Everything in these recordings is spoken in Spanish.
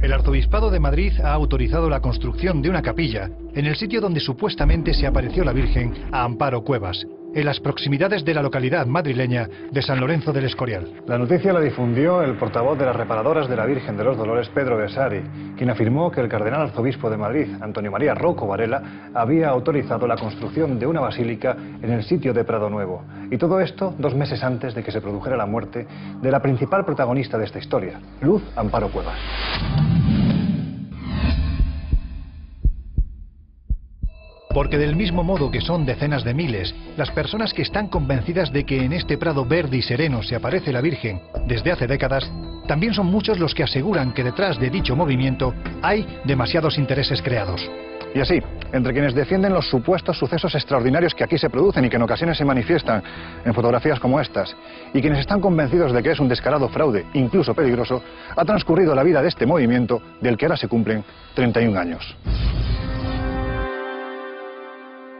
El Arzobispado de Madrid ha autorizado la construcción de una capilla en el sitio donde supuestamente se apareció la Virgen a Amparo Cuevas, en las proximidades de la localidad madrileña de San Lorenzo del Escorial. La noticia la difundió el portavoz de las reparadoras de la Virgen de los Dolores, Pedro Besari, quien afirmó que el cardenal arzobispo de Madrid, Antonio María Rouco Varela, había autorizado la construcción de una basílica en el sitio de Prado Nuevo. Y todo esto 2 meses antes de que se produjera la muerte de la principal protagonista de esta historia, Luz Amparo Cuevas. Porque del mismo modo que son decenas de miles las personas que están convencidas de que en este prado verde y sereno se aparece la Virgen desde hace décadas, también son muchos los que aseguran que detrás de dicho movimiento hay demasiados intereses creados. Y así, entre quienes defienden los supuestos sucesos extraordinarios que aquí se producen y que en ocasiones se manifiestan en fotografías como estas, y quienes están convencidos de que es un descarado fraude, incluso peligroso, ha transcurrido la vida de este movimiento del que ahora se cumplen 31 años.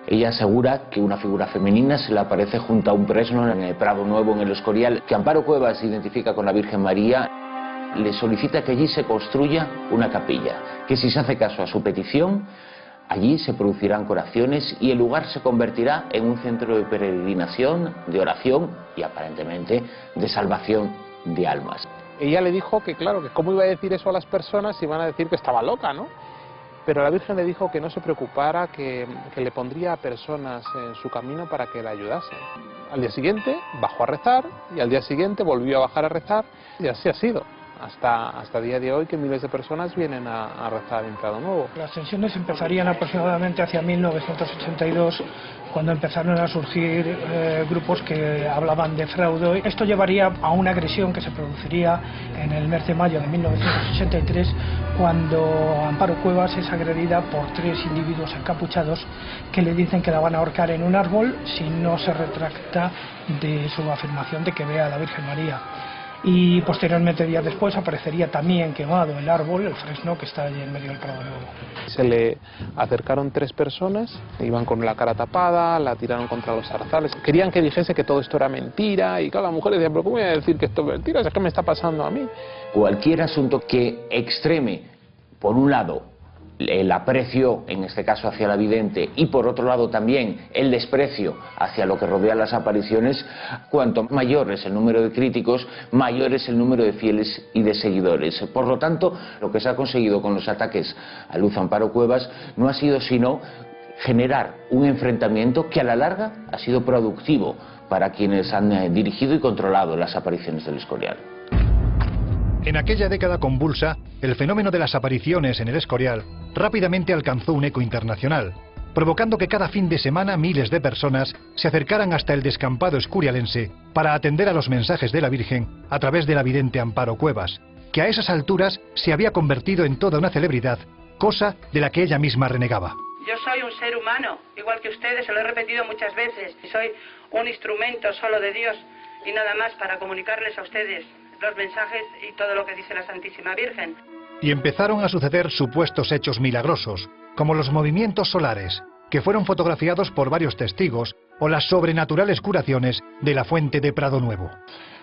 Ella asegura que una figura femenina se le aparece junto a un fresno en el Prado Nuevo, en el Escorial, que Amparo Cuevas se identifica con la Virgen María, le solicita que allí se construya una capilla, que si se hace caso a su petición, allí se producirán curaciones y el lugar se convertirá en un centro de peregrinación, de oración y aparentemente de salvación de almas. Ella le dijo que claro, que cómo iba a decir eso a las personas si iban a decir que estaba loca, ¿no? Pero la Virgen le dijo que no se preocupara, que le pondría a personas en su camino para que la ayudasen. Al día siguiente bajó a rezar y al día siguiente volvió a bajar a rezar y así ha sido. Hasta el día de hoy que miles de personas vienen a rezar en Prado Nuevo. Las tensiones empezarían aproximadamente hacia 1982, cuando empezaron a surgir grupos que hablaban de fraude. Esto llevaría a una agresión que se produciría en el mes de mayo de 1983, cuando Amparo Cuevas es agredida por 3 individuos encapuchados que le dicen que la van a ahorcar en un árbol si no se retracta de su afirmación de que ve a la Virgen María. Y posteriormente, días después, aparecería también quemado el árbol, el fresno que está allí en medio del Prado Nuevo. Se le acercaron 3 personas, iban con la cara tapada, la tiraron contra los zarzales. Querían que dijese que todo esto era mentira y claro, la mujer decía, pero ¿cómo voy a decir que esto es mentira? ¿Es que me está pasando a mí? Cualquier asunto que extreme, por un lado, el aprecio, en este caso hacia la vidente, y por otro lado también el desprecio hacia lo que rodea las apariciones, cuanto mayor es el número de críticos, mayor es el número de fieles y de seguidores. Por lo tanto, lo que se ha conseguido con los ataques a Luz Amparo Cuevas no ha sido sino generar un enfrentamiento que a la larga ha sido productivo para quienes han dirigido y controlado las apariciones del Escorial. En aquella década convulsa, el fenómeno de las apariciones en el Escorial rápidamente alcanzó un eco internacional, provocando que cada fin de semana miles de personas se acercaran hasta el descampado escorialense para atender a los mensajes de la Virgen a través de la vidente Amparo Cuevas, que a esas alturas se había convertido en toda una celebridad, cosa de la que ella misma renegaba. Yo soy un ser humano, igual que ustedes, se lo he repetido muchas veces, y soy un instrumento solo de Dios y nada más para comunicarles a ustedes los mensajes y todo lo que dice la Santísima Virgen. Y empezaron a suceder supuestos hechos milagrosos, como los movimientos solares, que fueron fotografiados por varios testigos, o las sobrenaturales curaciones de la fuente de Prado Nuevo.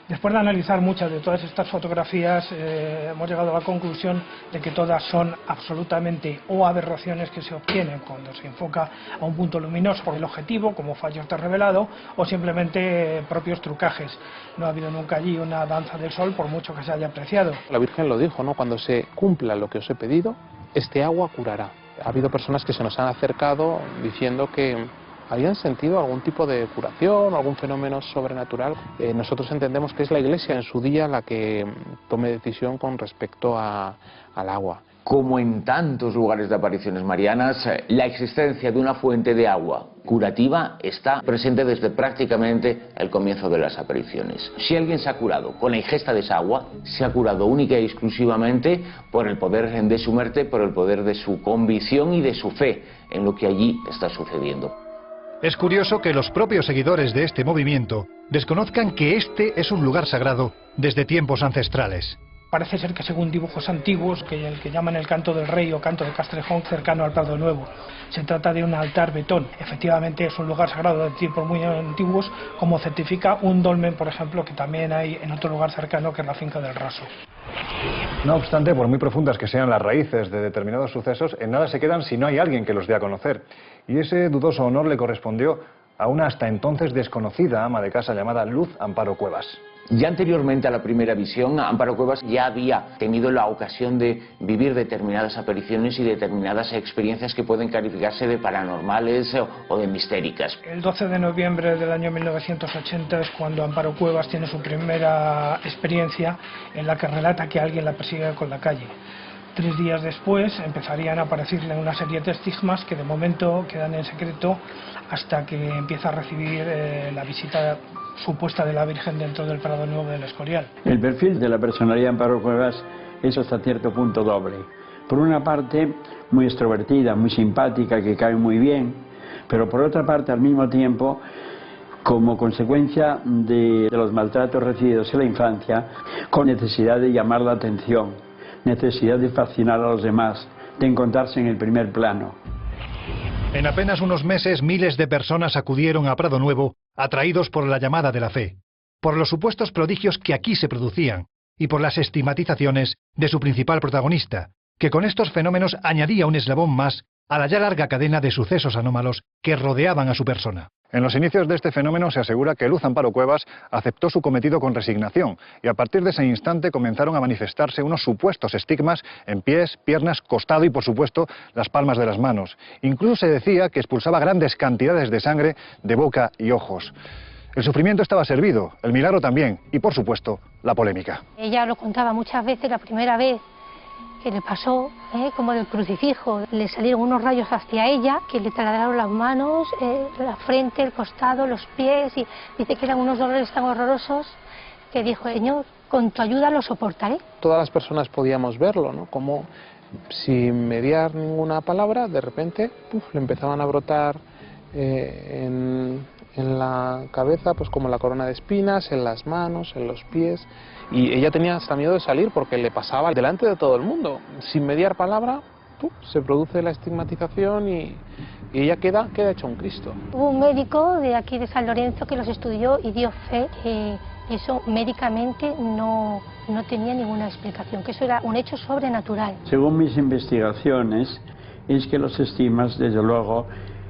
Después de analizar muchas de todas estas fotografías, hemos llegado a la conclusión de que todas son absolutamente o aberraciones que se obtienen cuando se enfoca a un punto luminoso por el objetivo, como fallos de revelado, o simplemente propios trucajes. No ha habido nunca allí una danza del sol, por mucho que se haya apreciado. La Virgen lo dijo, ¿no? Cuando se cumpla lo que os he pedido, este agua curará. Ha habido personas que se nos han acercado diciendo que habían sentido algún tipo de curación, algún fenómeno sobrenatural. Nosotros entendemos que es la Iglesia en su día la que tome decisión con respecto al agua. Como en tantos lugares de apariciones marianas, la existencia de una fuente de agua curativa está presente desde prácticamente el comienzo de las apariciones. Si alguien se ha curado con la ingesta de esa agua, se ha curado única y exclusivamente por el poder de su muerte, por el poder de su convicción y de su fe en lo que allí está sucediendo. Es curioso que los propios seguidores de este movimiento desconozcan que este es un lugar sagrado desde tiempos ancestrales. Parece ser que según dibujos antiguos, que el que llaman el Canto del Rey o Canto de Castrejón, cercano al Prado Nuevo. Se trata de un altar betón. Efectivamente es un lugar sagrado de tiempos muy antiguos, como certifica un dolmen, por ejemplo, que también hay en otro lugar cercano, que es la Finca del Raso. No obstante, por muy profundas que sean las raíces de determinados sucesos, en nada se quedan si no hay alguien que los dé a conocer. Y ese dudoso honor le correspondió a una hasta entonces desconocida ama de casa llamada Luz Amparo Cuevas. Ya anteriormente a la primera visión, Amparo Cuevas ya había tenido la ocasión de vivir determinadas apariciones y determinadas experiencias que pueden calificarse de paranormales o de mistéricas. El 12 de noviembre del año 1980 es cuando Amparo Cuevas tiene su primera experiencia en la que relata que alguien la persigue con la calle. 3 días después empezarían a aparecerle una serie de estigmas que de momento quedan en secreto hasta que empieza a recibir la visita supuesta de la Virgen dentro del Prado Nuevo del Escorial. El perfil de la personalidad de Amparo Cuevas es hasta cierto punto doble. Por una parte, muy extrovertida, muy simpática, que cae muy bien, pero por otra parte, al mismo tiempo, como consecuencia de los maltratos recibidos en la infancia, con necesidad de llamar la atención, necesidad de fascinar a los demás, de encontrarse en el primer plano. En apenas unos meses, miles de personas acudieron a Prado Nuevo, atraídos por la llamada de la fe, por los supuestos prodigios que aquí se producían y por las estigmatizaciones de su principal protagonista, que con estos fenómenos añadía un eslabón más a la ya larga cadena de sucesos anómalos que rodeaban a su persona. En los inicios de este fenómeno se asegura que Luz Amparo Cuevas aceptó su cometido con resignación y a partir de ese instante comenzaron a manifestarse unos supuestos estigmas en pies, piernas, costado y por supuesto las palmas de las manos. Incluso se decía que expulsaba grandes cantidades de sangre de boca y ojos. El sufrimiento estaba servido, el milagro también y por supuesto la polémica. Ella lo contaba muchas veces, la primera vez que le pasó, como del crucifijo, le salieron unos rayos hacia ella que le taladraron las manos, la frente, el costado, los pies, y dice que eran unos dolores tan horrorosos que dijo: Señor, con tu ayuda lo soportaré. Todas las personas podíamos verlo, ¿no? Como sin mediar ninguna palabra, de repente le empezaban a brotar en la cabeza, pues como la corona de espinas, en las manos, en los pies, y ella tenía hasta miedo de salir porque le pasaba delante de todo el mundo. Sin mediar palabra, se produce la estigmatización y ella queda hecha un Cristo. Hubo un médico de aquí de San Lorenzo que los estudió y dio fe que eso médicamente no tenía ninguna explicación, que eso era un hecho sobrenatural. Según mis investigaciones, es que los estigmas, desde luego,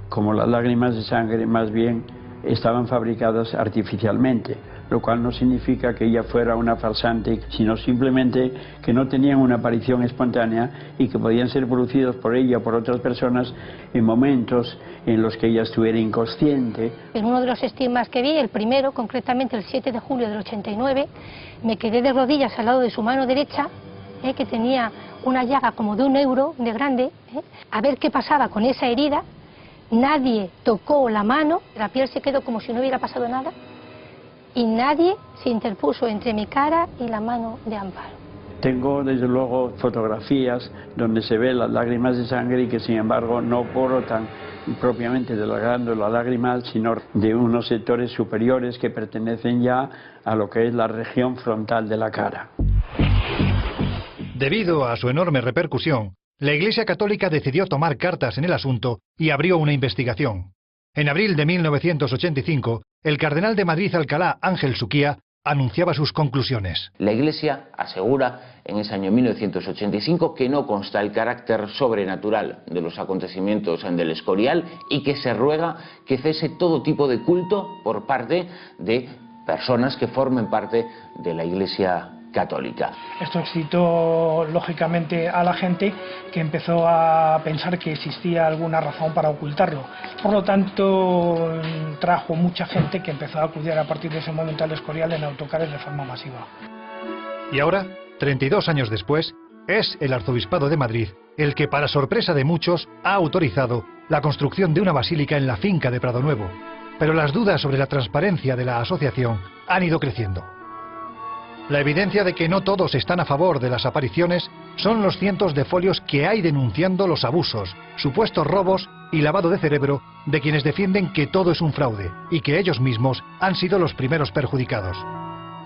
como las lágrimas de sangre, más bien estaban fabricadas artificialmente, lo cual no significa que ella fuera una farsante, sino simplemente que no tenían una aparición espontánea y que podían ser producidos por ella o por otras personas en momentos en los que ella estuviera inconsciente. En uno de los estigmas que vi, el primero, concretamente el 7 de julio del 89, me quedé de rodillas al lado de su mano derecha, que tenía una llaga como de 1 euro de grande, a ver qué pasaba con esa herida. Nadie tocó la mano, la piel se quedó como si no hubiera pasado nada y nadie se interpuso entre mi cara y la mano de Amparo. Tengo desde luego fotografías donde se ven las lágrimas de sangre y que sin embargo no brotan propiamente de la glándula lagrimal, sino de unos sectores superiores que pertenecen ya a lo que es la región frontal de la cara. Debido a su enorme repercusión, la Iglesia Católica decidió tomar cartas en el asunto y abrió una investigación. En abril de 1985, el cardenal de Madrid Alcalá, Ángel Suquía, anunciaba sus conclusiones. La Iglesia asegura en ese año 1985 que no consta el carácter sobrenatural de los acontecimientos del Escorial y que se ruega que cese todo tipo de culto por parte de personas que formen parte de la Iglesia Católica. Esto excitó lógicamente a la gente, que empezó a pensar que existía alguna razón para ocultarlo. Por lo tanto, trajo mucha gente que empezó a acudir a partir de ese momento al Escorial en autocares de forma masiva. Y ahora, 32 años después, es el Arzobispado de Madrid el que, para sorpresa de muchos, ha autorizado la construcción de una basílica en la finca de Prado Nuevo. Pero las dudas sobre la transparencia de la asociación han ido creciendo. La evidencia de que no todos están a favor de las apariciones son los cientos de folios que hay denunciando los abusos, supuestos robos y lavado de cerebro de quienes defienden que todo es un fraude y que ellos mismos han sido los primeros perjudicados.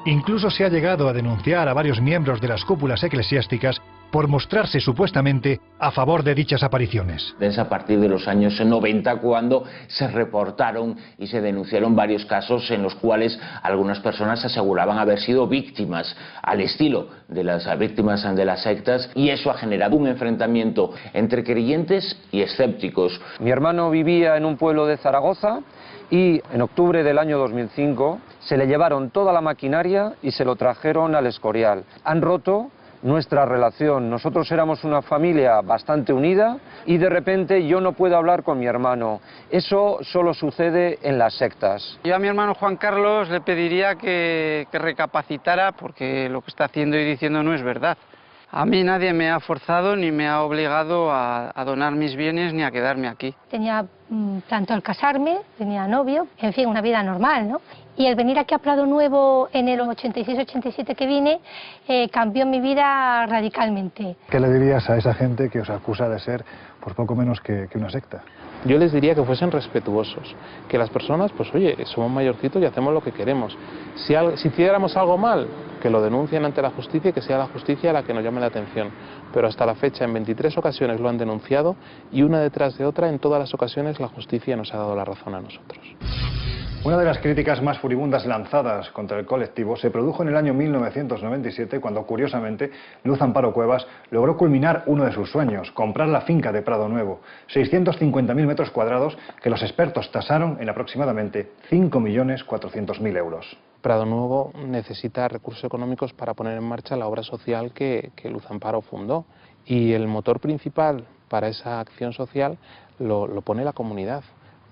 Incluso se ha llegado a denunciar a varios miembros de las cúpulas eclesiásticas por mostrarse supuestamente a favor de dichas apariciones. Es a partir de los años 90 cuando se reportaron y se denunciaron varios casos en los cuales algunas personas aseguraban haber sido víctimas, al estilo de las víctimas de las sectas, y eso ha generado un enfrentamiento entre creyentes y escépticos. Mi hermano vivía en un pueblo de Zaragoza y en octubre del año 2005 se le llevaron toda la maquinaria y se lo trajeron al Escorial. Han roto nuestra relación. Nosotros éramos una familia bastante unida y de repente yo no puedo hablar con mi hermano. Eso solo sucede en las sectas. Yo a mi hermano Juan Carlos le pediría que recapacitara, porque lo que está haciendo y diciendo no es verdad. A mí nadie me ha forzado ni me ha obligado a donar mis bienes ni a quedarme aquí. Tenía tanto al casarme, tenía novio, en fin, una vida normal, ¿no? Y el venir aquí a Prado Nuevo en el 86-87 que vine, cambió mi vida radicalmente. ¿Qué le dirías a esa gente que os acusa de ser pues poco menos que una secta? Yo les diría que fuesen respetuosos, que las personas, pues oye, somos mayorcitos y hacemos lo que queremos. Si hiciéramos algo mal, que lo denuncien ante la justicia y que sea la justicia la que nos llame la atención. Pero hasta la fecha, en 23 ocasiones lo han denunciado y una detrás de otra, en todas las ocasiones la justicia nos ha dado la razón a nosotros. Una de las críticas más furibundas lanzadas contra el colectivo se produjo en el año 1997 cuando, curiosamente, Luz Amparo Cuevas logró culminar uno de sus sueños, comprar la finca de Prado Nuevo, 650.000 metros cuadrados que los expertos tasaron en aproximadamente 5.400.000 euros. Prado Nuevo necesita recursos económicos para poner en marcha la obra social que Luz Amparo fundó, y el motor principal para esa acción social lo pone la comunidad.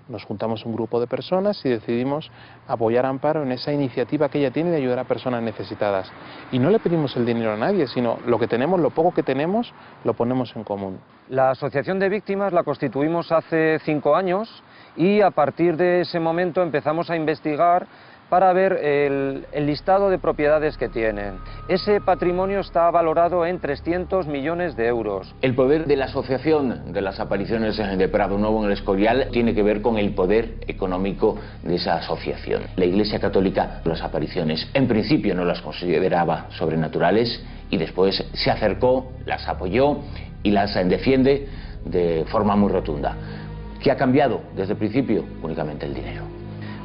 Nos juntamos un grupo de personas y decidimos apoyar a Amparo en esa iniciativa que ella tiene de ayudar a personas necesitadas. Y no le pedimos el dinero a nadie, sino lo que tenemos, lo poco que tenemos, lo ponemos en común. La asociación de víctimas la constituimos hace 5 años y a partir de ese momento empezamos a investigar para ver el listado de propiedades que tienen. Ese patrimonio está valorado en 300 millones de euros. El poder de la asociación de las apariciones de Prado Nuevo en el Escorial tiene que ver con el poder económico de esa asociación. La Iglesia Católica, las apariciones en principio no las consideraba sobrenaturales y después se acercó, las apoyó y las defiende de forma muy rotunda. ¿Qué ha cambiado desde el principio? Únicamente el dinero.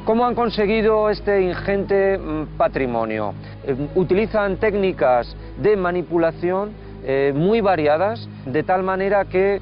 ¿Cómo han conseguido este ingente patrimonio? Utilizan técnicas de manipulación muy variadas, de tal manera que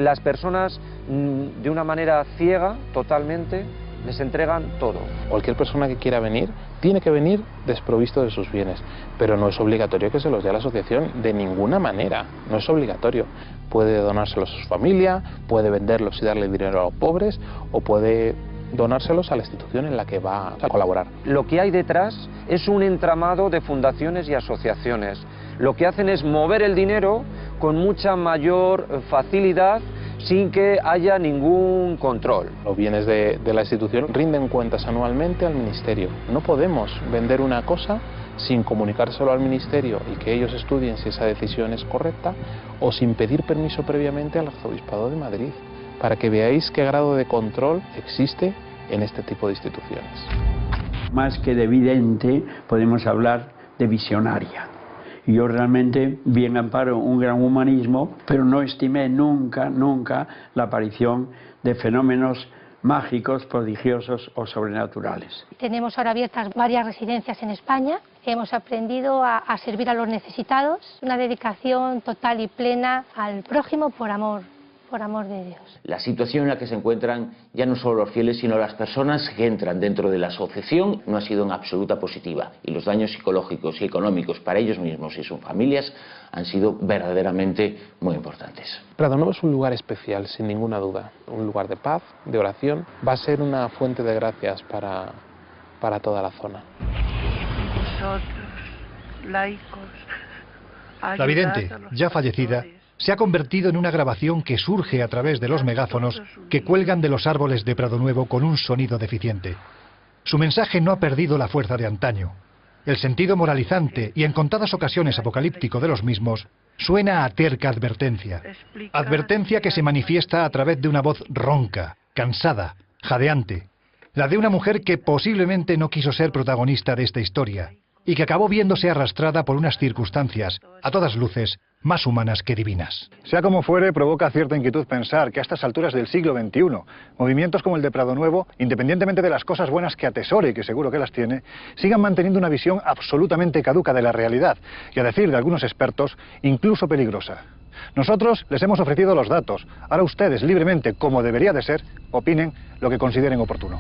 las personas, de una manera ciega, totalmente, les entregan todo. Cualquier persona que quiera venir, tiene que venir desprovisto de sus bienes, pero no es obligatorio que se los dé a la asociación de ninguna manera, no es obligatorio. Puede donárselos a su familia, puede venderlos y darle dinero a los pobres, o puede donárselos a la institución en la que va a colaborar. Lo que hay detrás es un entramado de fundaciones y asociaciones. Lo que hacen es mover el dinero con mucha mayor facilidad sin que haya ningún control. Los bienes de la institución rinden cuentas anualmente al Ministerio. No podemos vender una cosa sin comunicárselo al Ministerio y que ellos estudien si esa decisión es correcta, o sin pedir permiso previamente al Arzobispado de Madrid, para que veáis qué grado de control existe en este tipo de instituciones. Más que de evidente, podemos hablar de visionaria. Yo realmente vi en Amparo un gran humanismo, pero no estimé nunca la aparición de fenómenos mágicos, prodigiosos o sobrenaturales. Tenemos ahora abiertas varias residencias en España. Hemos aprendido a servir a los necesitados, una dedicación total y plena al prójimo por amor de Dios. La situación en la que se encuentran ya no solo los fieles, sino las personas que entran dentro de la asociación no ha sido en absoluta positiva, y los daños psicológicos y económicos para ellos mismos y sus familias han sido verdaderamente muy importantes. Prado Nuevo es un lugar especial, sin ninguna duda, un lugar de paz, de oración, va a ser una fuente de gracias para toda la zona. Vosotros, laicos, la vidente, ya fallecida, se ha convertido en una grabación que surge a través de los megáfonos que cuelgan de los árboles de Prado Nuevo con un sonido deficiente. Su mensaje no ha perdido la fuerza de antaño. El sentido moralizante y en contadas ocasiones apocalíptico de los mismos suena a terca advertencia. Advertencia que se manifiesta a través de una voz ronca, cansada, jadeante. La de una mujer que posiblemente no quiso ser protagonista de esta historia y que acabó viéndose arrastrada por unas circunstancias, a todas luces, más humanas que divinas. Sea como fuere, provoca cierta inquietud pensar que a estas alturas del siglo XXI, movimientos como el de Prado Nuevo, independientemente de las cosas buenas que atesore, y que seguro que las tiene, sigan manteniendo una visión absolutamente caduca de la realidad, y a decir de algunos expertos, incluso peligrosa. Nosotros les hemos ofrecido los datos, ahora ustedes libremente, como debería de ser, opinen lo que consideren oportuno.